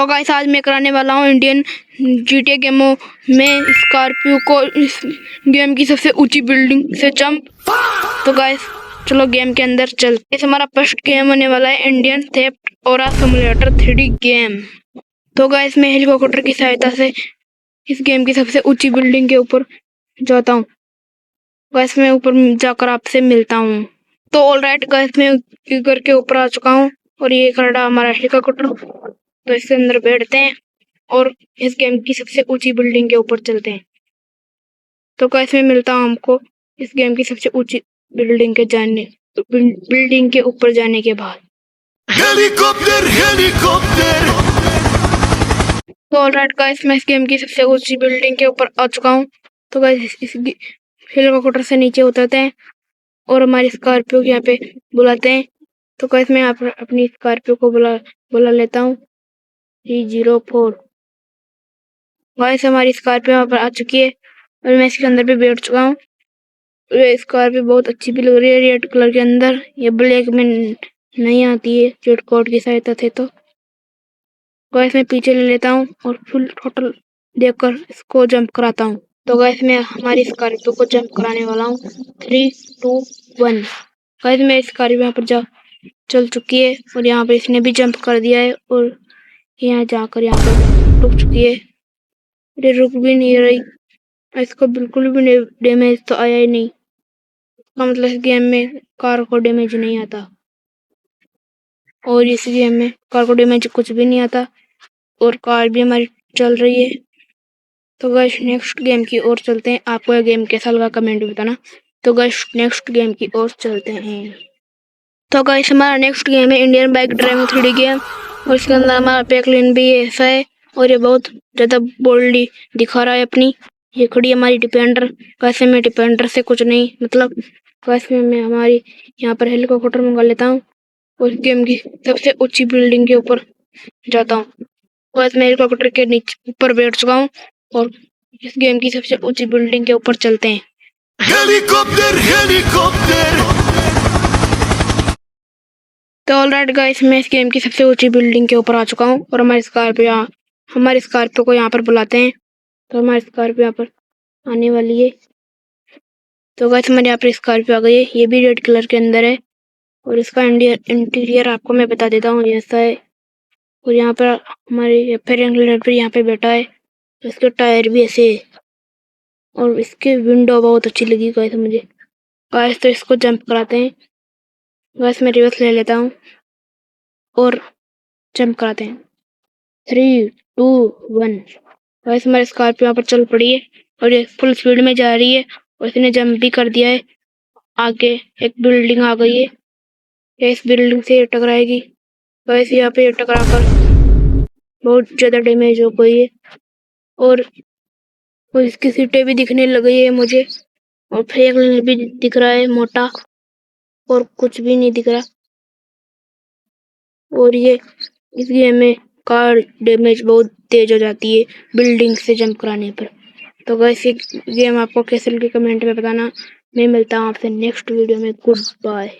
तो गाइस आज मैं कराने वाला हूँ इंडियन GTA गेमों में स्कॉर्पियो को इस गेम की सबसे ऊंची बिल्डिंग से जंप। तो गाइस चलो गेम के अंदर चलते। इस हमारा फर्स्ट गेम होने वाला है Indian theft aura simulator 3D game. तो गाइस मैं हेलीकॉप्टर की सहायता से इस गेम की सबसे ऊंची बिल्डिंग के ऊपर जाता हूँ। गाइस मैं ऊपर जाकर आपसे मिलता हूँ। तो ऑलराइट गाइस मैं घर के ऊपर आ चुका हूँ और ये खड़ा हमारा हेलीकॉप्टर। तो इसके अंदर बैठते हैं और इस गेम की सबसे ऊंची बिल्डिंग के ऊपर चलते हैं। तो कैसे मिलता हूँ हमको इस गेम की सबसे ऊंची बिल्डिंग के ऊपर जाने के बाद। हेलीकॉप्टर। तो ऑलराइट गाइस मैं इस गेम की सबसे ऊंची बिल्डिंग के ऊपर आ चुका हूँ। तो गाइस इस हेलीकॉप्टर से नीचे उतरते हैं और हमारी स्कॉर्पियो यहाँ पे बुलाते हैं। तो गाइस मैं अपनी स्कॉर्पियो को बुला लेता हूँ 304। गाइस हमारी स्कॉर्पियो यहाँ पर आ चुकी है और मैं इसके अंदर भी बैठ चुका हूँ। ये स्कॉर्पियो बहुत अच्छी भी लग रही है रेड कलर के अंदर। ये ब्लैक में नहीं आती है जेट कोड की सहायता से। तो गाइस मैं पीछे ले लेता हूँ और फुल टोटल देखकर इसको जंप कराता हूँ। तो गाइस मैं हमारी स्कॉर्पियो को जंप कराने वाला हूँ 3, 2, 1। गाइस मैं स्कॉर्पियो यहाँ पर चल चुकी है और यहाँ पे इसने भी जंप कर दिया है और यहाँ जाकर यहाँ पर रुक चुकी है। ये रुक भी नहीं रही। इसको बिल्कुल भी डैमेज तो आया ही नहीं। इसका मतलब इस गेम में कार को डैमेज नहीं आता और इस गेम में कार को डैमेज कुछ भी नहीं आता और कार भी हमारी चल रही है। तो गाइस नेक्स्ट गेम की ओर चलते हैं। आपको यह गेम कैसा लगा कमेंट में बताना। तो गाइस नेक्स्ट गेम की ओर चलते हैं। तो गाइस हमारा नेक्स्ट गेम है Indian bike driving 3D game और इसके अंदर हमारा पैकलिन भी ऐसा है और ये बहुत ज्यादा बोल्डली दिखा रहा है अपनी। ये खड़ी हमारी डिपेंडर। वैसे में डिपेंडर से कुछ नहीं मतलब वैसे में मैं हमारी यहाँ पर हेलीकॉप्टर मंगा लेता हूँ और इस गेम की सबसे ऊंची बिल्डिंग के ऊपर जाता हूँ। वैसे मैं हेलीकॉप्टर के नीचे ऊपर बैठ चुका हूँ और इस गेम की सबसे ऊंची बिल्डिंग के ऊपर चलते हैं। हेलीकॉप्टर। तो ऑलराइट गाइस मैं इस गेम की सबसे ऊंची बिल्डिंग के ऊपर आ चुका हूँ और हमारी स्कॉर्पियो को यहाँ पर बुलाते हैं। तो हमारी स्कॉर्पियो यहाँ पर आने वाली है। तो गाइस हमारे यहाँ पर स्कॉर्पियो आ गई है। ये भी रेड कलर के अंदर है और इसका इंटीरियर आपको मैं बता देता हूँ ऐसा है। और यहाँ पर हमारे फेरेंगलर यहाँ पे बैठा है। इसके टायर भी ऐसे है और इसके विंडो बहुत अच्छी लगी गाइस मुझे। गाइस तो इसको जंप कराते हैं। गाइस मैं रिवर्स ले लेता हूँ और जंप कराते हैं 3, 2, 1। गाइस हमारी स्कॉर्पियो यहाँ पर चल पड़ी है और ये फुल स्पीड में जा रही है और इसने जंप भी कर दिया है। आगे एक बिल्डिंग आ गई है। ये इस बिल्डिंग से टकराएगी। गाइस यहाँ पे टकराकर बहुत ज्यादा डैमेज हो गई है और इसकी सीटें भी दिखने लग गई है मुझे और फेक भी दिख रहा है मोटा और कुछ भी नहीं दिख रहा। और ये इस गेम में कार डैमेज बहुत तेज हो जाती है बिल्डिंग से जंप कराने पर। तो गाइस ये गेम आपको कैसे लगी कमेंट में बताना। मैं मिलता हूँ आपसे नेक्स्ट वीडियो में। Good bye.